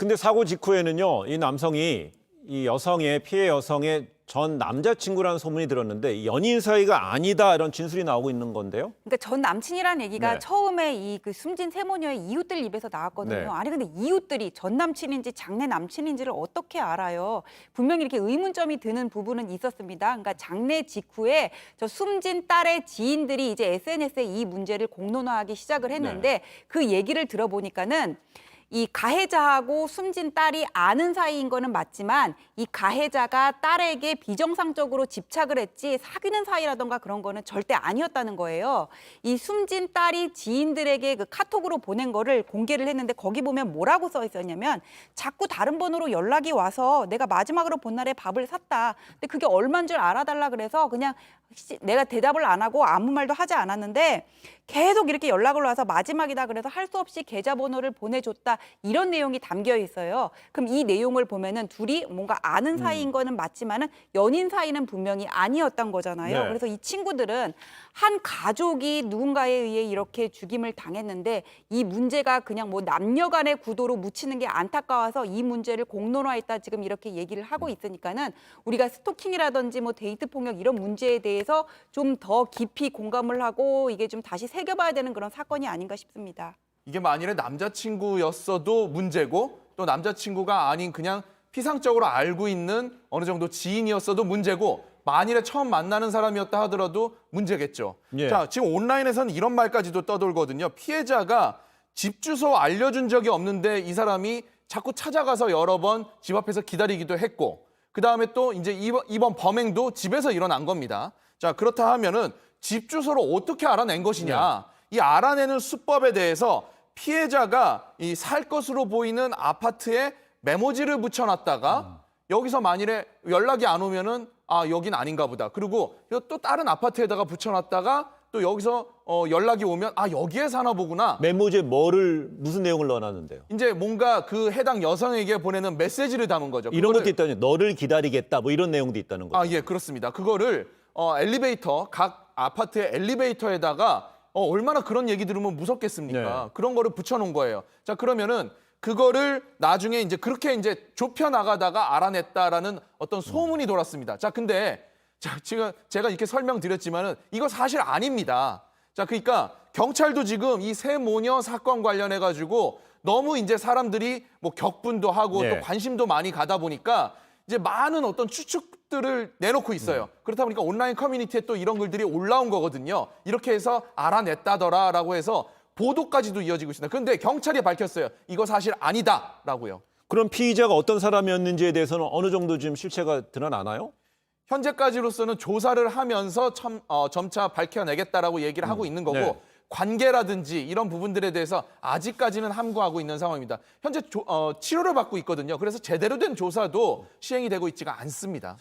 근데 사고 직후에는요, 이 남성이 이 여성의 피해 여성의 전 남자친구라는 소문이 들었는데 이 연인 사이가 아니다 이런 진술이 나오고 있는 건데요. 그러니까 전 남친이라는 얘기가 네. 처음에 이 그 숨진 세모녀의 이웃들 입에서 나왔거든요. 네. 아니 근데 이웃들이 전 남친인지 장래 남친인지를 어떻게 알아요? 분명히 이렇게 의문점이 드는 부분은 있었습니다. 그러니까 장례 직후에 저 숨진 딸의 지인들이 이제 SNS에 이 문제를 공론화하기 시작을 했는데 그 얘기를 들어보니까는 이 가해자하고 숨진 딸이 아는 사이인 거는 맞지만 이 가해자가 딸에게 비정상적으로 집착을 했지 사귀는 사이라던가 그런 거는 절대 아니었다는 거예요. 이 숨진 딸이 지인들에게 그 카톡으로 보낸 거를 공개를 했는데 거기 보면 뭐라고 써 있었냐면 자꾸 다른 번호로 연락이 와서 내가 마지막으로 본 날에 밥을 샀다. 근데 그게 얼마인 줄 알아달라 그래서 그냥 내가 대답을 안 하고 아무 말도 하지 않았는데 계속 이렇게 연락을 와서 마지막이다 그래서 할 수 없이 계좌번호를 보내줬다 이런 내용이 담겨 있어요. 그럼 이 내용을 보면은 둘이 뭔가 아는 사이인 거는 맞지만은 연인 사이는 분명히 아니었던 거잖아요. 네. 그래서 이 친구들은 한 가족이 누군가에 의해 이렇게 죽임을 당했는데 이 문제가 그냥 뭐 남녀 간의 구도로 묻히는 게 안타까워서 이 문제를 공론화했다 지금 이렇게 얘기를 하고 있으니까는 우리가 스토킹이라든지 뭐 데이트 폭력 이런 문제에 대해서 좀 더 깊이 공감을 하고 이게 좀 다시 새겨봐야 되는 그런 사건이 아닌가 싶습니다. 이게 만일에 남자친구였어도 문제고 또 남자친구가 아닌 그냥 피상적으로 알고 있는 어느 정도 지인이었어도 문제고 만일에 처음 만나는 사람이었다 하더라도 문제겠죠. 예. 자, 지금 온라인에서는 이런 말까지도 떠돌거든요. 피해자가 집 주소 알려준 적이 없는데 이 사람이 자꾸 찾아가서 여러 번 집 앞에서 기다리기도 했고 그다음에 또 이제 이번 범행도 집에서 일어난 겁니다. 자, 그렇다 하면은 집 주소를 어떻게 알아낸 것이냐. 이 알아내는 수법에 대해서 피해자가 이 살 것으로 보이는 아파트에 메모지를 붙여놨다가 여기서 만일에 연락이 안 오면은 아, 여긴 아닌가 보다. 그리고 또 다른 아파트에다가 붙여놨다가 또 여기서 연락이 오면 아, 여기에 사나 보구나. 메모지에 무슨 내용을 넣어놨는데요? 이제 뭔가 그 해당 여성에게 보내는 메시지를 담은 거죠. 이런 그거를- 것도 있다니 너를 기다리겠다 뭐 이런 내용도 있다는 거죠. 아, 예, 그렇습니다. 그거를 엘리베이터, 각 아파트의 엘리베이터에다가 얼마나 그런 얘기 들으면 무섭겠습니까? 네. 그런 거를 붙여놓은 거예요. 자, 그러면은 그거를 나중에 이제 그렇게 이제 좁혀 나가다가 알아냈다라는 어떤 소문이 돌았습니다. 자, 근데 자, 지금 제가 이렇게 설명드렸지만은 이거 사실 아닙니다. 자, 그러니까 경찰도 지금 이 세 모녀 사건 관련해 가지고 너무 이제 사람들이 뭐 격분도 하고 네. 또 관심도 많이 가다 보니까 이제 많은 어떤 추측들을 내놓고 있어요. 그렇다 보니까 온라인 커뮤니티에 또 이런 글들이 올라온 거거든요. 이렇게 해서 알아냈다더라라고 해서 보도까지도 이어지고 있습니다. 그런데 경찰이 밝혔어요. 이거 사실 아니다라고요. 그럼 피의자가 어떤 사람이었는지에 대해서는 어느 정도 지금 실체가 드러나나요? 현재까지로서는 조사를 하면서 점차 밝혀내겠다라고 얘기를 하고 있는 거고 네. 관계라든지 이런 부분들에 대해서 아직까지는 함구하고 있는 상황입니다. 현재 치료를 받고 있거든요. 그래서 제대로 된 조사도 시행이 되고 있지가 않습니다.